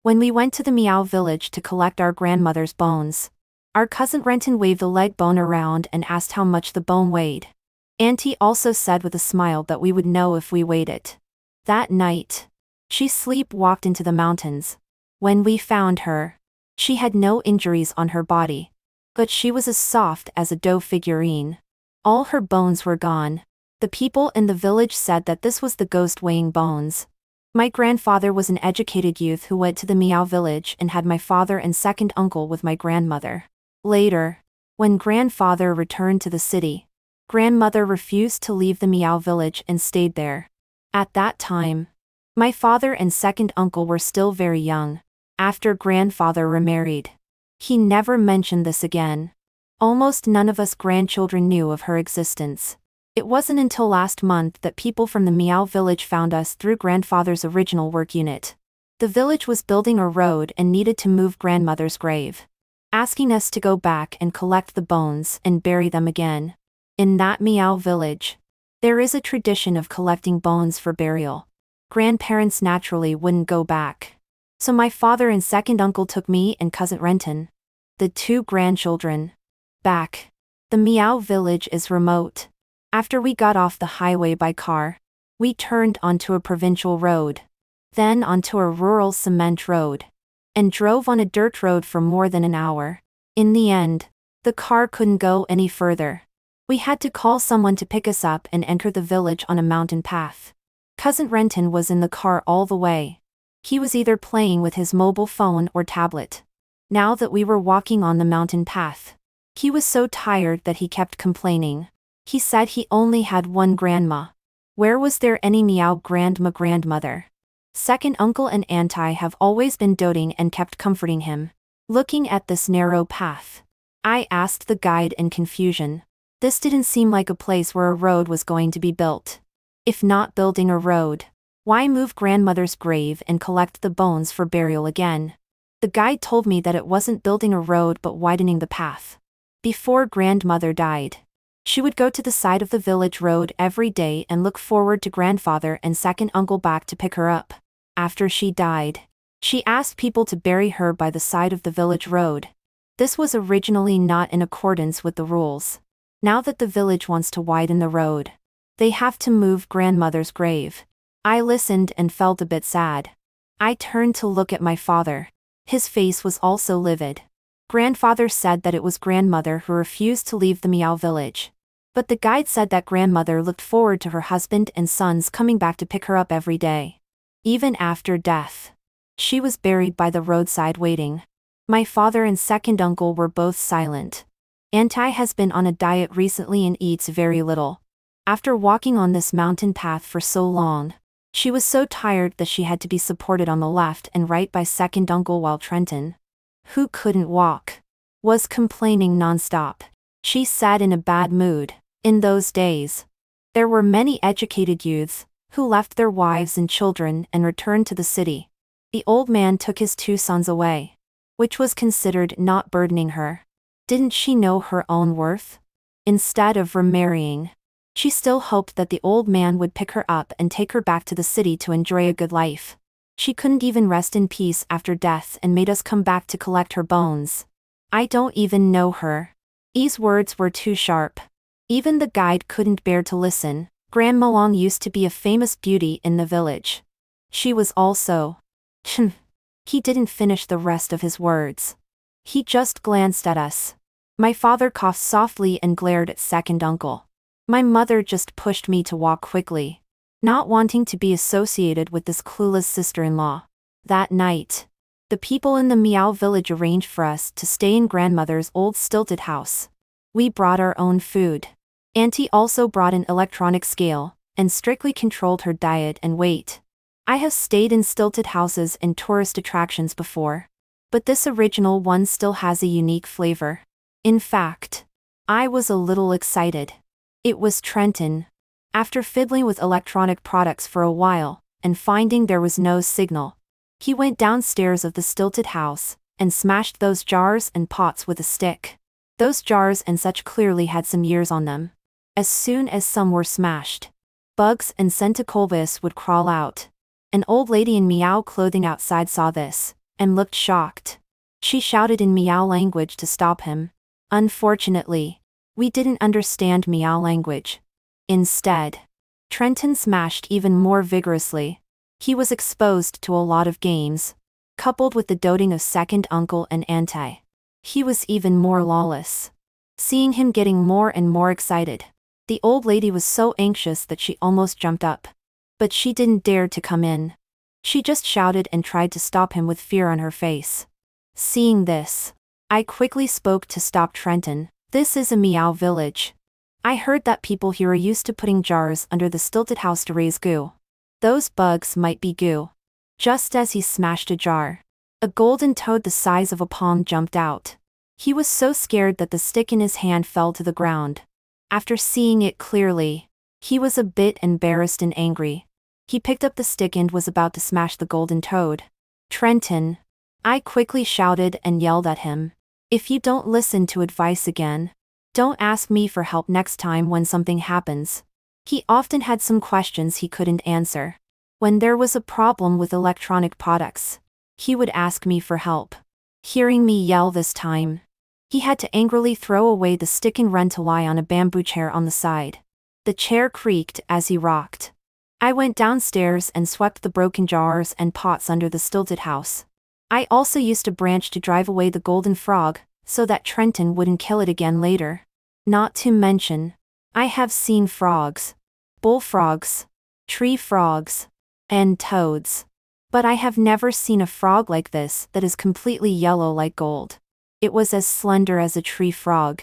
When we went to the Miao village to collect our grandmother's bones, our cousin Renton waved the leg bone around and asked how much the bone weighed. Auntie also said with a smile that we would know if we weighed it. That night, she sleepwalked into the mountains. When we found her, she had no injuries on her body, but she was as soft as a dough figurine. All her bones were gone. The people in the village said that this was the ghost weighing bones. My grandfather was an educated youth who went to the Miao village and had my father and second uncle with my grandmother. Later, when grandfather returned to the city, grandmother refused to leave the Miao village and stayed there. At that time, my father and second uncle were still very young. After grandfather remarried, he never mentioned this again. Almost none of us grandchildren knew of her existence. It wasn't until last month that people from the Miao village found us through grandfather's original work unit. The village was building a road and needed to move grandmother's grave, asking us to go back and collect the bones and bury them again. In that Miao village, there is a tradition of collecting bones for burial. Grandparents naturally wouldn't go back. So my father and second uncle took me and cousin Renton, the two grandchildren, back. The Miao village is remote. After we got off the highway by car, we turned onto a provincial road, then onto a rural cement road, and drove on a dirt road for more than an hour. In the end, the car couldn't go any further. We had to call someone to pick us up and enter the village on a mountain path. Cousin Renton was in the car all the way. He was either playing with his mobile phone or tablet. Now that we were walking on the mountain path, he was so tired that he kept complaining. He said he only had one grandma. Where was there any Miao grandmother? Second uncle and auntie have always been doting and kept comforting him. Looking at this narrow path, I asked the guide in confusion. This didn't seem like a place where a road was going to be built. If not building a road, why move grandmother's grave and collect the bones for burial again? The guide told me that it wasn't building a road but widening the path. Before grandmother died, she would go to the side of the village road every day and look forward to grandfather and second uncle back to pick her up. After she died, she asked people to bury her by the side of the village road. This was originally not in accordance with the rules. Now that the village wants to widen the road, they have to move grandmother's grave. I listened and felt a bit sad. I turned to look at my father. His face was also livid. Grandfather said that it was grandmother who refused to leave the Miao village. But the guide said that grandmother looked forward to her husband and sons coming back to pick her up every day. Even after death, she was buried by the roadside waiting. My father and second uncle were both silent. Auntie has been on a diet recently and eats very little. After walking on this mountain path for so long, she was so tired that she had to be supported on the left and right by second uncle while Trenton, who couldn't walk, was complaining nonstop. She sat in a bad mood. In those days, there were many educated youths who left their wives and children and returned to the city. The old man took his two sons away, which was considered not burdening her. Didn't she know her own worth? Instead of remarrying, she still hoped that the old man would pick her up and take her back to the city to enjoy a good life. She couldn't even rest in peace after death and made us come back to collect her bones. I don't even know her. These words were too sharp. Even the guide couldn't bear to listen. Grandma Long used to be a famous beauty in the village. She was also... He didn't finish the rest of his words. He just glanced at us. My father coughed softly and glared at second uncle. My mother just pushed me to walk quickly, not wanting to be associated with this clueless sister-in-law. That night, the people in the Miao village arranged for us to stay in grandmother's old stilted house. We brought our own food. Auntie also brought an electronic scale, and strictly controlled her diet and weight. I have stayed in stilted houses and tourist attractions before, but this original one still has a unique flavor. In fact, I was a little excited. It was Trenton. After fiddling with electronic products for a while, and finding there was no signal, he went downstairs of the stilted house, and smashed those jars and pots with a stick. Those jars and such clearly had some years on them. As soon as some were smashed, bugs and caues would crawl out. An old lady in Miao clothing outside saw this, and looked shocked. She shouted in Miao language to stop him. Unfortunately, we didn't understand Miao language. Instead, Trenton smashed even more vigorously. He was exposed to a lot of games, coupled with the doting of second uncle and auntie. He was even more lawless. Seeing him getting more and more excited, the old lady was so anxious that she almost jumped up. But she didn't dare to come in. She just shouted and tried to stop him with fear on her face. Seeing this, I quickly spoke to stop Trenton. This is a Miao village. I heard that people here are used to putting jars under the stilted house to raise goo. Those bugs might be goo. Just as he smashed a jar, a golden toad the size of a palm jumped out. He was so scared that the stick in his hand fell to the ground. After seeing it clearly, he was a bit embarrassed and angry. He picked up the stick and was about to smash the golden toad. Trenton, I quickly shouted and yelled at him. If you don't listen to advice again, don't ask me for help next time when something happens. He often had some questions he couldn't answer. When there was a problem with electronic products, he would ask me for help. Hearing me yell this time, he had to angrily throw away the stick and run to lie on a bamboo chair on the side. The chair creaked as he rocked. I went downstairs and swept the broken jars and pots under the stilted house. I also used a branch to drive away the golden frog, so that Trenton wouldn't kill it again later. Not to mention, I have seen frogs, bullfrogs, tree frogs, and toads. But I have never seen a frog like this that is completely yellow like gold. It was as slender as a tree frog.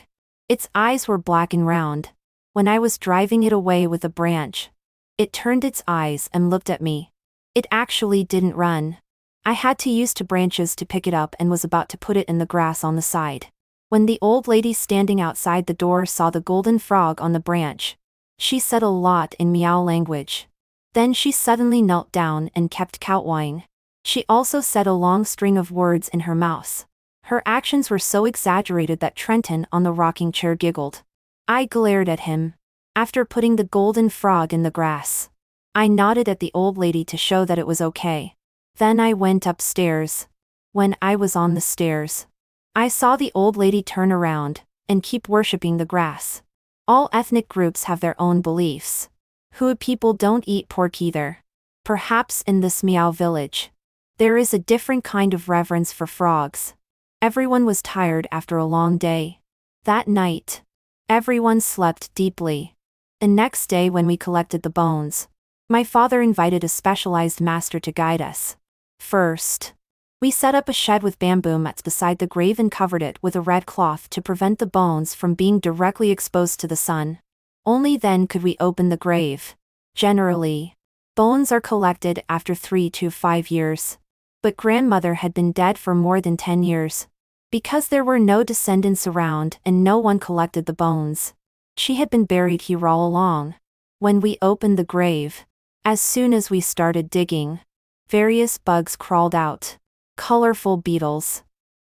Its eyes were black and round. When I was driving it away with a branch, it turned its eyes and looked at me. It actually didn't run. I had to use two branches to pick it up and was about to put it in the grass on the side, when the old lady standing outside the door saw the golden frog on the branch. She said a lot in Miao language. Then she suddenly knelt down and kept kowtowing. She also said a long string of words in her mouth. Her actions were so exaggerated that Trenton on the rocking chair giggled. I glared at him. After putting the golden frog in the grass, I nodded at the old lady to show that it was okay. Then I went upstairs. When I was on the stairs, I saw the old lady turn around and keep worshipping the grass. All ethnic groups have their own beliefs. Hui people don't eat pork either. Perhaps in this Miao village, there is a different kind of reverence for frogs. Everyone was tired after a long day. That night, everyone slept deeply. The next day when we collected the bones, my father invited a specialized master to guide us. First, we set up a shed with bamboo mats beside the grave and covered it with a red cloth to prevent the bones from being directly exposed to the sun. Only then could we open the grave. Generally, bones are collected after 3 to 5 years. But grandmother had been dead for more than 10 years. Because there were no descendants around and no one collected the bones, she had been buried here all along. When we opened the grave, as soon as we started digging, various bugs crawled out. Colorful beetles,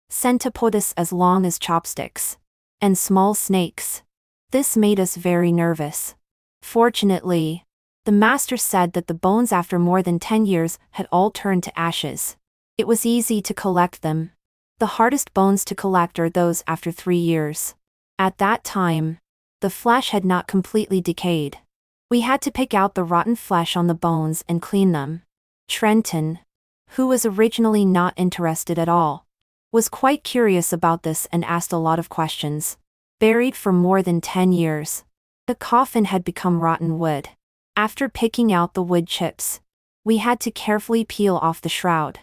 centipodes as long as chopsticks, and small snakes. This made us very nervous. Fortunately, the master said that the bones after more than 10 years had all turned to ashes. It was easy to collect them. The hardest bones to collect are those after 3 years. At that time, the flesh had not completely decayed. We had to pick out the rotten flesh on the bones and clean them. Trenton, who was originally not interested at all, was quite curious about this and asked a lot of questions. Buried for more than 10 years, the coffin had become rotten wood. After picking out the wood chips, we had to carefully peel off the shroud,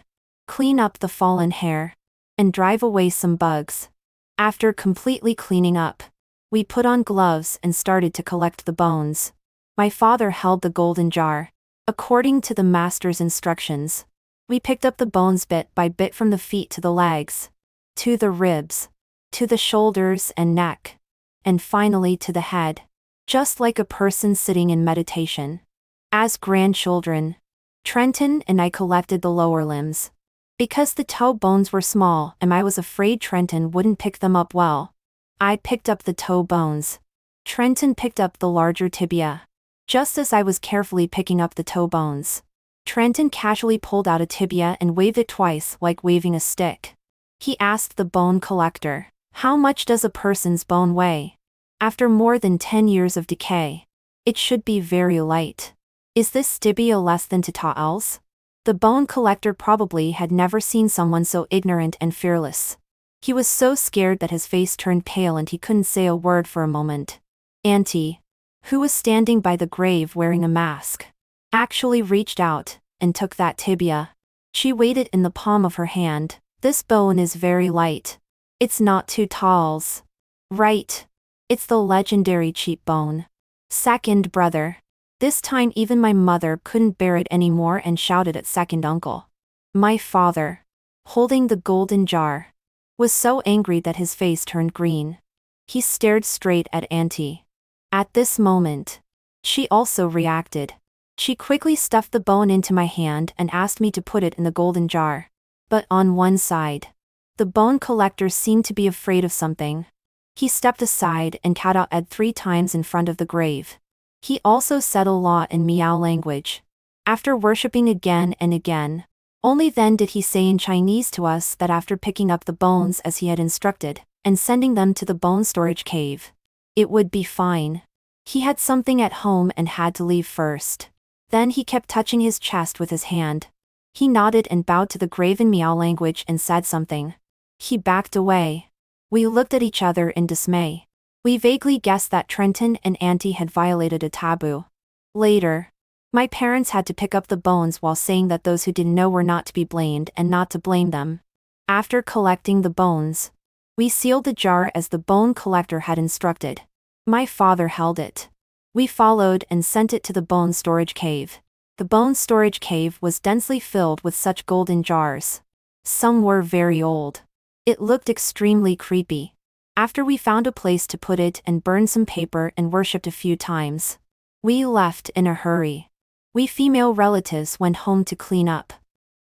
clean up the fallen hair, and drive away some bugs. After completely cleaning up, we put on gloves and started to collect the bones. My father held the golden jar. According to the master's instructions, we picked up the bones bit by bit from the feet to the legs, to the ribs, to the shoulders and neck, and finally to the head, just like a person sitting in meditation. As grandchildren, Trenton and I collected the lower limbs. Because the toe bones were small and I was afraid Trenton wouldn't pick them up well, I picked up the toe bones. Trenton picked up the larger tibia. Just as I was carefully picking up the toe bones, Trenton casually pulled out a tibia and waved it twice like waving a stick. He asked the bone collector, "How much does a person's bone weigh?" "After more than 10 years of decay. It should be very light." "Is this tibia less than 2 taels?" The bone collector probably had never seen someone so ignorant and fearless. He was so scared that his face turned pale and he couldn't say a word for a moment. Auntie, who was standing by the grave wearing a mask, actually reached out and took that tibia. She weighed it in the palm of her hand. "This bone is very light. It's not 2 taels. Right. It's the legendary cheap bone." Second brother. This time even my mother couldn't bear it anymore and shouted at second uncle. My father, holding the golden jar, was so angry that his face turned green. He stared straight at Auntie. At this moment, she also reacted. She quickly stuffed the bone into my hand and asked me to put it in the golden jar. But on one side, the bone collector seemed to be afraid of something. He stepped aside and kowtowed 3 times in front of the grave. He also said a lot in Miao language. After worshipping again and again, only then did he say in Chinese to us that after picking up the bones as he had instructed, and sending them to the bone storage cave, it would be fine. He had something at home and had to leave first. Then he kept touching his chest with his hand. He nodded and bowed to the grave in Miao language and said something. He backed away. We looked at each other in dismay. We vaguely guessed that Trenton and Auntie had violated a taboo. Later, my parents had to pick up the bones while saying that those who didn't know were not to be blamed and not to blame them. After collecting the bones, we sealed the jar as the bone collector had instructed. My father held it. We followed and sent it to the bone storage cave. The bone storage cave was densely filled with such golden jars. Some were very old. It looked extremely creepy. After we found a place to put it and burned some paper and worshipped a few times, we left in a hurry. We female relatives went home to clean up.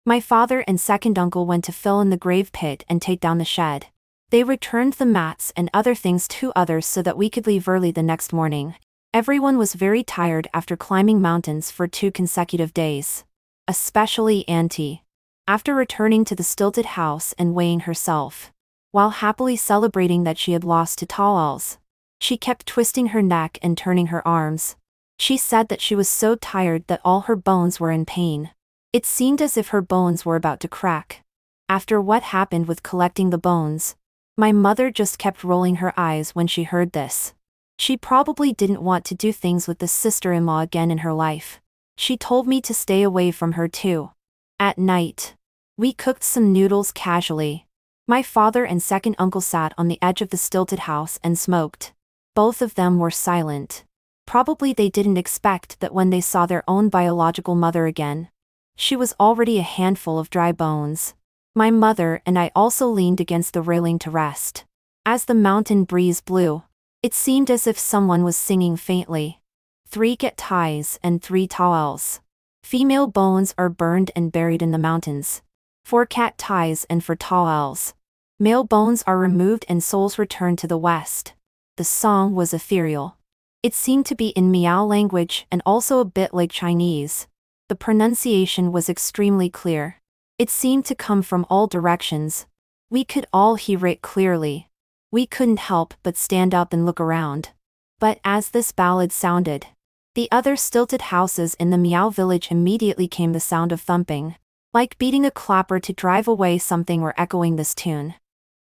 My father and second uncle went to fill in the grave pit and take down the shed. They returned the mats and other things to others so that we could leave early the next morning. Everyone was very tired after climbing mountains for 2 consecutive days. Especially Auntie. After returning to the stilted house and weighing herself, while happily celebrating that she had lost 2 taels, she kept twisting her neck and turning her arms. She said that she was so tired that all her bones were in pain. It seemed as if her bones were about to crack. After what happened with collecting the bones, my mother just kept rolling her eyes when she heard this. She probably didn't want to do things with this sister-in-law again in her life. She told me to stay away from her too. At night, we cooked some noodles casually. My father and second uncle sat on the edge of the stilted house and smoked. Both of them were silent. Probably they didn't expect that when they saw their own biological mother again. She was already a handful of dry bones. My mother and I also leaned against the railing to rest. As the mountain breeze blew, it seemed as if someone was singing faintly. 3 get ties and 3 taels. Female bones are burned and buried in the mountains. 4 cat ties and 4 taels. Male bones are removed and souls return to the west. The song was ethereal. It seemed to be in Miao language and also a bit like Chinese. The pronunciation was extremely clear. It seemed to come from all directions. We could all hear it clearly. We couldn't help but stand up and look around. But as this ballad sounded, the other stilted houses in the Miao village immediately came the sound of thumping, like beating a clapper to drive away something or echoing this tune.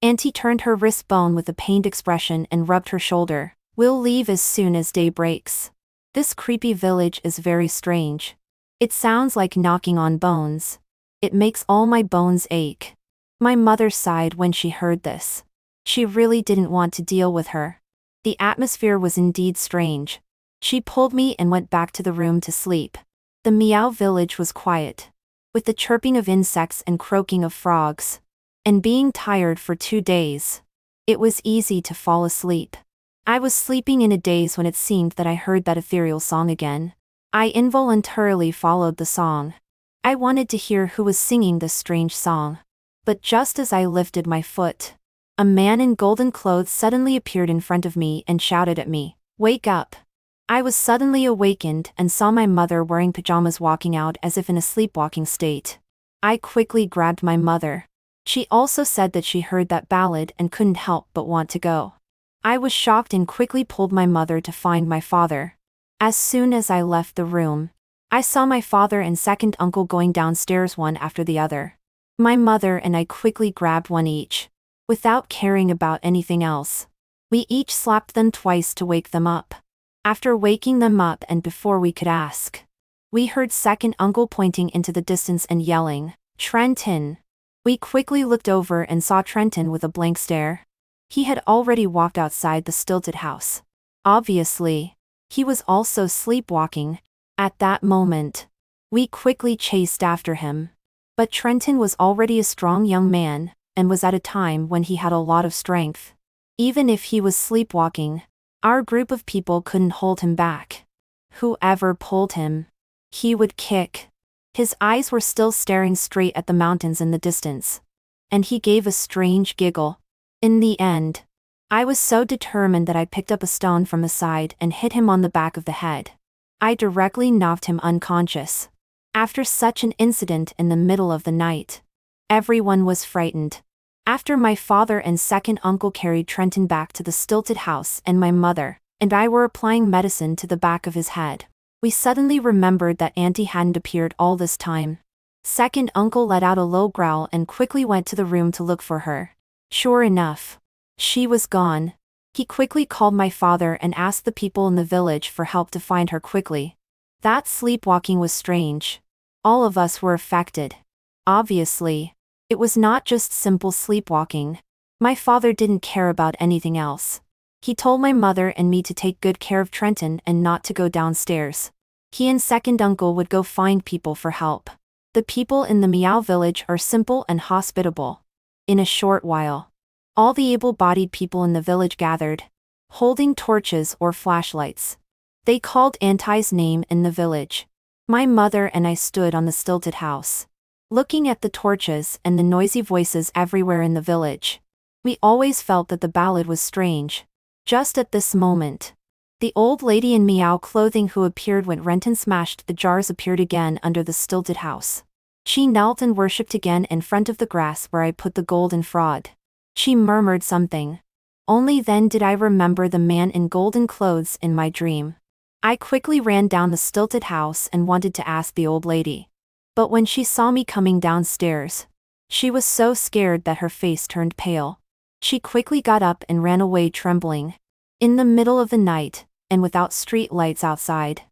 Auntie turned her wrist bone with a pained expression and rubbed her shoulder. We'll leave as soon as day breaks. This creepy village is very strange. It sounds like knocking on bones. It makes all my bones ache. My mother sighed when she heard this. She really didn't want to deal with her. The atmosphere was indeed strange. She pulled me and went back to the room to sleep. The Miao village was quiet, with the chirping of insects and croaking of frogs. And being tired for 2 days, it was easy to fall asleep. I was sleeping in a daze when it seemed that I heard that ethereal song again. I involuntarily followed the song. I wanted to hear who was singing this strange song. But just as I lifted my foot, a man in golden clothes suddenly appeared in front of me and shouted at me, "Wake up! I was suddenly awakened and saw my mother wearing pajamas walking out as if in a sleepwalking state. I quickly grabbed my mother. She also said that she heard that ballad and couldn't help but want to go. I was shocked and quickly pulled my mother to find my father. As soon as I left the room, I saw my father and second uncle going downstairs one after the other. My mother and I quickly grabbed one each. Without caring about anything else, we each slapped them twice to wake them up. After waking them up and before we could ask, we heard second uncle pointing into the distance and yelling, "Trenton!" We quickly looked over and saw Trenton with a blank stare. He had already walked outside the stilted house. Obviously, he was also sleepwalking. At that moment, we quickly chased after him. But Trenton was already a strong young man, and was at a time when he had a lot of strength. Even if he was sleepwalking, our group of people couldn't hold him back. Whoever pulled him, he would kick. His eyes were still staring straight at the mountains in the distance. And he gave a strange giggle. In the end, I was so determined that I picked up a stone from the side and hit him on the back of the head. I directly knocked him unconscious. After such an incident in the middle of the night, everyone was frightened. After my father and second uncle carried Trenton back to the stilted house and my mother and I were applying medicine to the back of his head, we suddenly remembered that Auntie hadn't appeared all this time. Second uncle let out a low growl and quickly went to the room to look for her. Sure enough, she was gone. He quickly called my father and asked the people in the village for help to find her quickly. That sleepwalking was strange. All of us were affected. Obviously, it was not just simple sleepwalking. My father didn't care about anything else. He told my mother and me to take good care of Trenton and not to go downstairs. He and second uncle would go find people for help. The people in the Miao village are simple and hospitable. In a short while, all the able-bodied people in the village gathered, holding torches or flashlights. They called Auntie's name in the village. My mother and I stood on the stilted house, looking at the torches and the noisy voices everywhere in the village. We always felt that the ballad was strange. Just at this moment, the old lady in Miao clothing who appeared when Renton smashed the jars appeared again under the stilted house. She knelt and worshipped again in front of the grass where I put the golden fraud. She murmured something. Only then did I remember the man in golden clothes in my dream. I quickly ran down the stilted house and wanted to ask the old lady. But when she saw me coming downstairs, she was so scared that her face turned pale. She quickly got up and ran away trembling. In the middle of the night, and without street lights outside,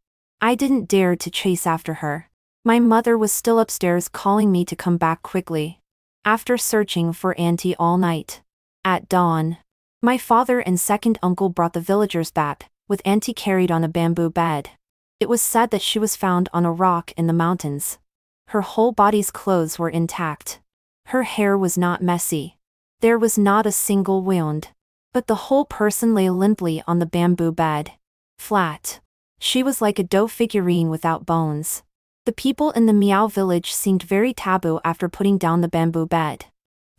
I didn't dare to chase after her. My mother was still upstairs calling me to come back quickly. After searching for Auntie all night, at dawn, my father and second uncle brought the villagers back, with Auntie carried on a bamboo bed. It was said that she was found on a rock in the mountains. Her whole body's clothes were intact. Her hair was not messy. There was not a single wound. But the whole person lay limply on the bamboo bed. Flat. She was like a dough figurine without bones. The people in the Miao village seemed very taboo after putting down the bamboo bed.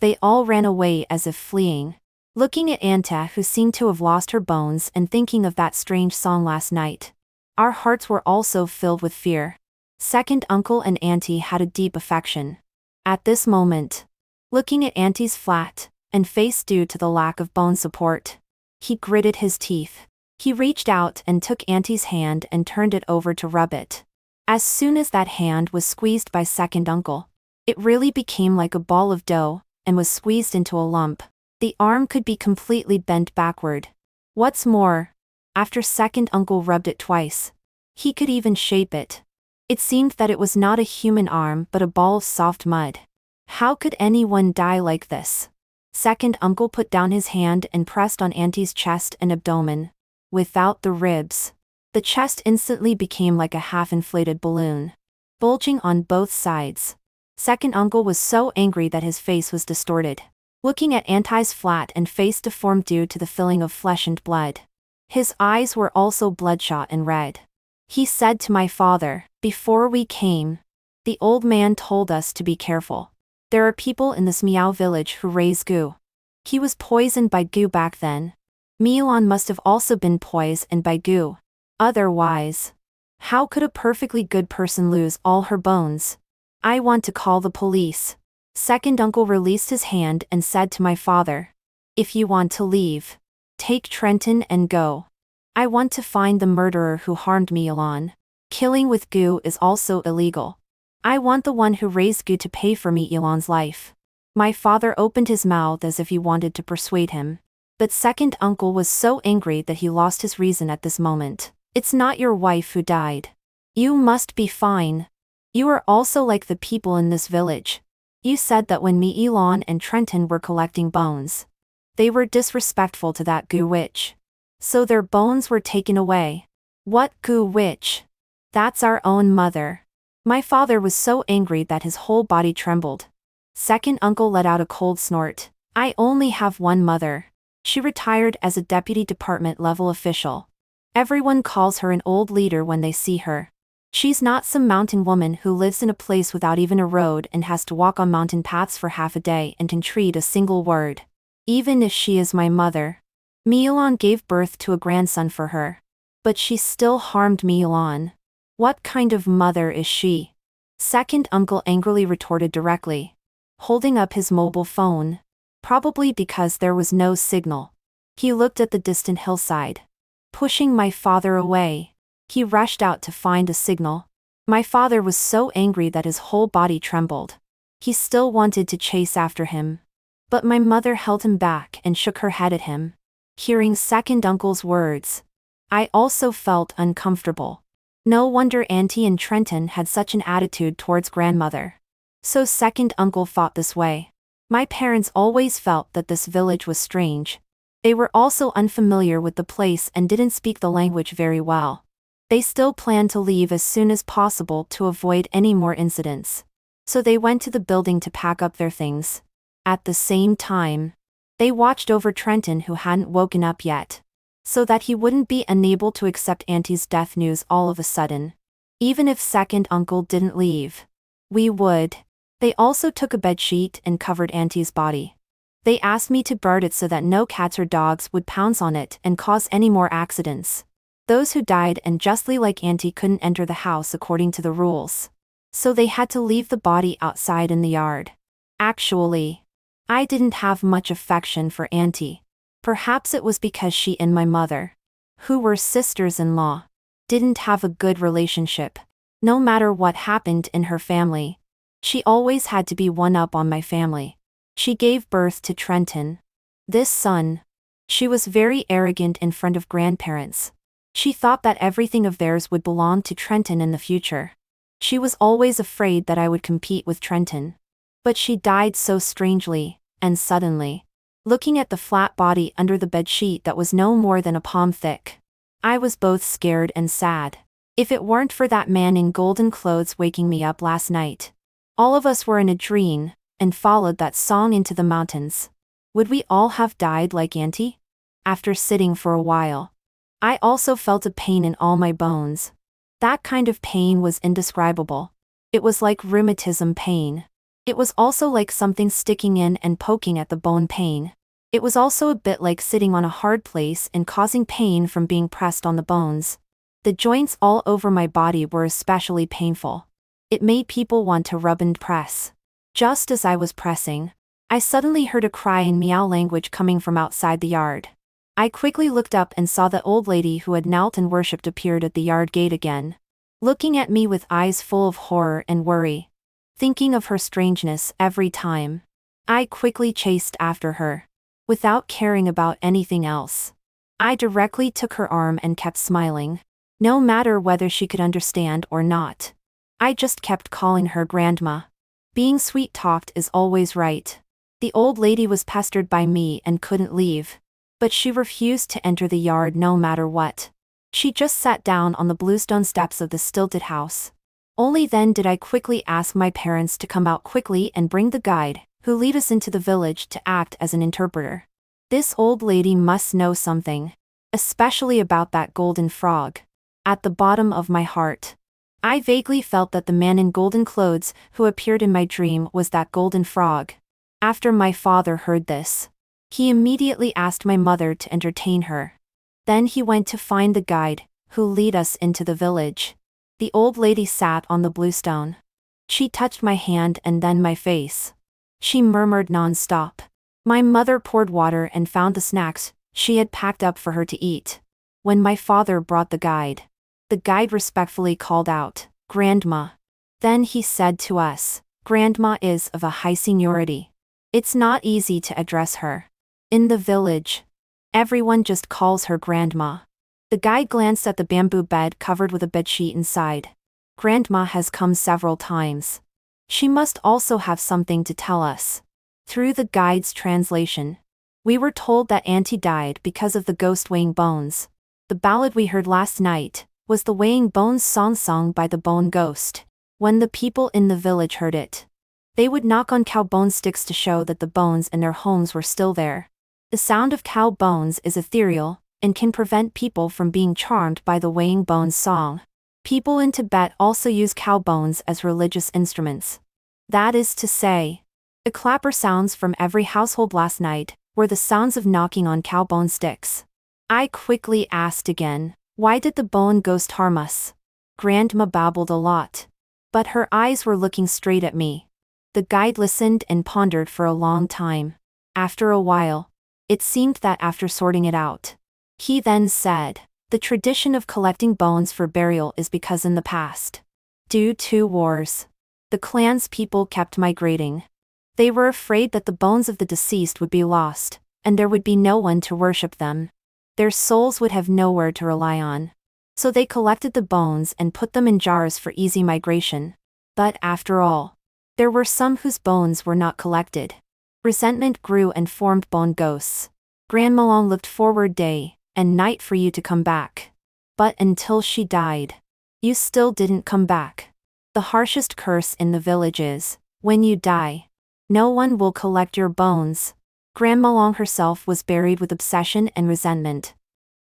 They all ran away as if fleeing. Looking at Auntie who seemed to have lost her bones and thinking of that strange song last night, our hearts were also filled with fear. Second uncle and Auntie had a deep affection. At this moment, looking at Auntie's flat and face due to the lack of bone support, he gritted his teeth. He reached out and took Auntie's hand and turned it over to rub it. As soon as that hand was squeezed by second uncle, it really became like a ball of dough and was squeezed into a lump. The arm could be completely bent backward. What's more, after second uncle rubbed it twice, he could even shape it. It seemed that it was not a human arm but a ball of soft mud. How could anyone die like this? Second uncle put down his hand and pressed on Auntie's chest and abdomen. Without the ribs, the chest instantly became like a half-inflated balloon, bulging on both sides. Second uncle was so angry that his face was distorted, looking at Auntie's flat and face deformed due to the filling of flesh and blood. His eyes were also bloodshot and red. He said to my father, "Before we came, the old man told us to be careful. There are people in this Miao village who raise goo. He was poisoned by goo back then. Miao must have also been poisoned by goo. Otherwise, how could a perfectly good person lose all her bones? I want to call the police. Second uncle released his hand and said to my father, "If you want to leave, take Trenton and go. I want to find the murderer who harmed Miao. Killing with goo is also illegal. I want the one who raised goo to pay for Miao's life." My father opened his mouth as if he wanted to persuade him. But second uncle was so angry that he lost his reason at this moment. "It's not your wife who died. You must be fine. You are also like the people in this village. You said that when Miao and Trenton were collecting bones, they were disrespectful to that goo witch. So their bones were taken away." "What goo witch? That's our own mother." My father was so angry that his whole body trembled. Second uncle let out a cold snort. "I only have one mother. She retired as a deputy department level official. Everyone calls her an old leader when they see her. She's not some mountain woman who lives in a place without even a road and has to walk on mountain paths for half a day and can treat a single word. Even if she is my mother. Miao gave birth to a grandson for her. But she still harmed Miao. What kind of mother is she?" Second uncle angrily retorted directly, holding up his mobile phone. Probably because there was no signal. He looked at the distant hillside. Pushing my father away, he rushed out to find a signal. My father was so angry that his whole body trembled. He still wanted to chase after him. But my mother held him back and shook her head at him. Hearing second uncle's words, I also felt uncomfortable. No wonder Auntie and Trenton had such an attitude towards grandmother. So second uncle fought this way. My parents always felt that this village was strange. They were also unfamiliar with the place and didn't speak the language very well. They still planned to leave as soon as possible to avoid any more incidents. So they went to the building to pack up their things. At the same time, they watched over Trenton, who hadn't woken up yet, so that he wouldn't be unable to accept Auntie's death news all of a sudden. Even if second uncle didn't leave, we would. They also took a bedsheet and covered Auntie's body. They asked me to guard it so that no cats or dogs would pounce on it and cause any more accidents. Those who died unjustly like Auntie couldn't enter the house according to the rules. So they had to leave the body outside in the yard. Actually, I didn't have much affection for Auntie. Perhaps it was because she and my mother, who were sisters-in-law, didn't have a good relationship. No matter what happened in her family, she always had to be one up on my family. She gave birth to Trenton, this son. She was very arrogant in front of grandparents. She thought that everything of theirs would belong to Trenton in the future. She was always afraid that I would compete with Trenton. But she died so strangely, and suddenly. Looking at the flat body under the bedsheet that was no more than a palm thick, I was both scared and sad. If it weren't for that man in golden clothes waking me up last night, all of us were in a dream, and followed that song into the mountains. Would we all have died like Auntie? After sitting for a while, I also felt a pain in all my bones. That kind of pain was indescribable. It was like rheumatism pain. It was also like something sticking in and poking at the bone pain. It was also a bit like sitting on a hard place and causing pain from being pressed on the bones. The joints all over my body were especially painful. It made people want to rub and press. Just as I was pressing, I suddenly heard a cry in Miao language coming from outside the yard. I quickly looked up and saw the old lady who had knelt and worshipped appeared at the yard gate again, looking at me with eyes full of horror and worry. Thinking of her strangeness every time, I quickly chased after her, without caring about anything else. I directly took her arm and kept smiling, no matter whether she could understand or not. I just kept calling her grandma. Being sweet-talked is always right. The old lady was pestered by me and couldn't leave, but she refused to enter the yard no matter what. She just sat down on the bluestone steps of the stilted house. Only then did I quickly ask my parents to come out quickly and bring the guide, who lead us into the village, to act as an interpreter. This old lady must know something, especially about that golden frog. At the bottom of my heart, I vaguely felt that the man in golden clothes who appeared in my dream was that golden frog. After my father heard this, he immediately asked my mother to entertain her. Then he went to find the guide, who lead us into the village. The old lady sat on the bluestone. She touched my hand and then my face. She murmured non-stop. My mother poured water and found the snacks she had packed up for her to eat. When my father brought the guide respectfully called out, "Grandma." Then he said to us, "Grandma is of a high seniority. It's not easy to address her. In the village, everyone just calls her Grandma." The guide glanced at the bamboo bed covered with a bedsheet inside. "Grandma has come several times. She must also have something to tell us." Through the guide's translation, we were told that Auntie died because of the ghost weighing bones. The ballad we heard last night was the weighing bones song sung by the bone ghost. When the people in the village heard it, they would knock on cow bone sticks to show that the bones in their homes were still there. The sound of cow bones is ethereal and can prevent people from being charmed by the weighing bones song. People in Tibet also use cow bones as religious instruments. That is to say, the clapper sounds from every household last night were the sounds of knocking on cow bone sticks. I quickly asked again, "Why did the bone ghost harm us?" Grandma babbled a lot, but her eyes were looking straight at me. The guide listened and pondered for a long time. After a while, it seemed that after sorting it out, he then said, "The tradition of collecting bones for burial is because in the past, due to wars, the clan's people kept migrating. They were afraid that the bones of the deceased would be lost, and there would be no one to worship them. Their souls would have nowhere to rely on. So they collected the bones and put them in jars for easy migration. But after all, there were some whose bones were not collected. Resentment grew and formed bone ghosts. Grandma Long looked forward day and night for you to come back. But until she died, you still didn't come back. The harshest curse in the village is, when you die, no one will collect your bones." Grandma Long herself was buried with obsession and resentment.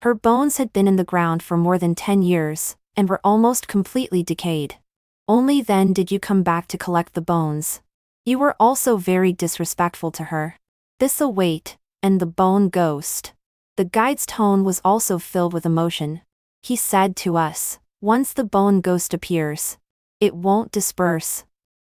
Her bones had been in the ground for more than 10 years, and were almost completely decayed. Only then did you come back to collect the bones. You were also very disrespectful to her. This await, and the bone ghost. The guide's tone was also filled with emotion. He said to us, "Once the bone ghost appears, it won't disperse.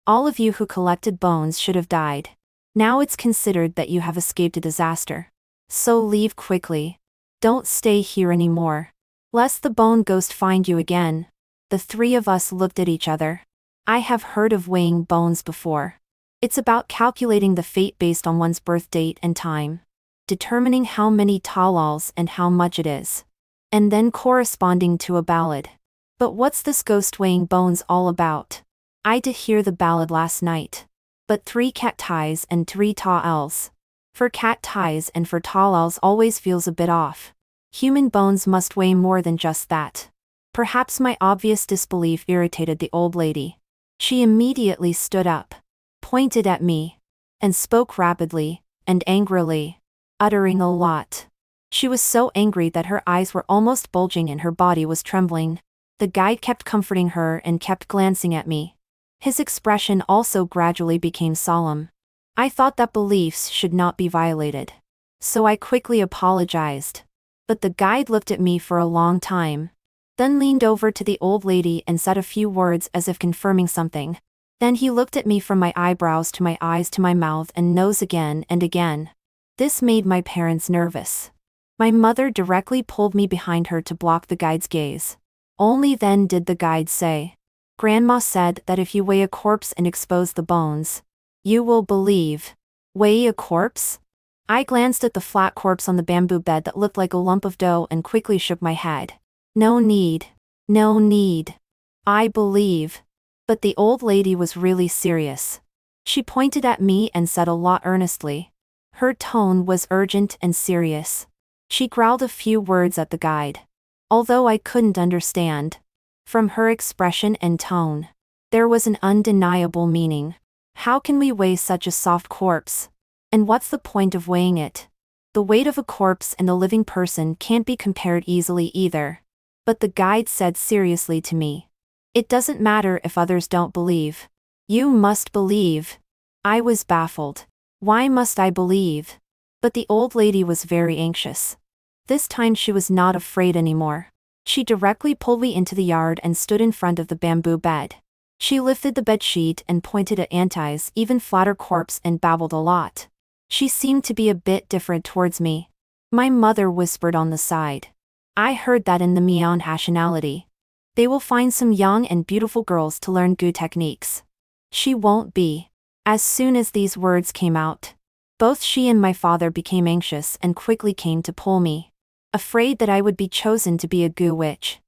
All of you who collected bones should have died. Now it's considered that you have escaped a disaster. So leave quickly. Don't stay here anymore, lest the bone ghost find you again." The three of us looked at each other. I have heard of weighing bones before. It's about calculating the fate based on one's birth date and time, determining how many talals and how much it is, and then corresponding to a ballad. But what's this ghost weighing bones all about? I did hear the ballad last night. But 3 cat ties and 3 ta-els. For cat ties and for ta-els always feels a bit off. Human bones must weigh more than just that. Perhaps my obvious disbelief irritated the old lady. She immediately stood up, pointed at me, and spoke rapidly and angrily, uttering a lot. She was so angry that her eyes were almost bulging and her body was trembling. The guide kept comforting her and kept glancing at me. His expression also gradually became solemn. I thought that beliefs should not be violated, so I quickly apologized. But the guide looked at me for a long time, then leaned over to the old lady and said a few words as if confirming something. Then he looked at me from my eyebrows to my eyes to my mouth and nose again and again. This made my parents nervous. My mother directly pulled me behind her to block the guide's gaze. Only then did the guide say, "Grandma said that if you weigh a corpse and expose the bones, you will believe." Weigh a corpse? I glanced at the flat corpse on the bamboo bed that looked like a lump of dough and quickly shook my head. No need. No need. I believe. But the old lady was really serious. She pointed at me and said a lot earnestly. Her tone was urgent and serious. She growled a few words at the guide. Although I couldn't understand, from her expression and tone, there was an undeniable meaning. How can we weigh such a soft corpse? And what's the point of weighing it? The weight of a corpse and a living person can't be compared easily either. But the guide said seriously to me, "It doesn't matter if others don't believe. You must believe." I was baffled. Why must I believe? But the old lady was very anxious. This time she was not afraid anymore. She directly pulled me into the yard and stood in front of the bamboo bed. She lifted the bed sheet and pointed at Auntie's even flatter corpse and babbled a lot. She seemed to be a bit different towards me. My mother whispered on the side. I heard that in the Miao nationality. They will find some young and beautiful girls to learn gu techniques. She won't be. As soon as these words came out, both she and my father became anxious and quickly came to pull me, afraid that I would be chosen to be a gu witch.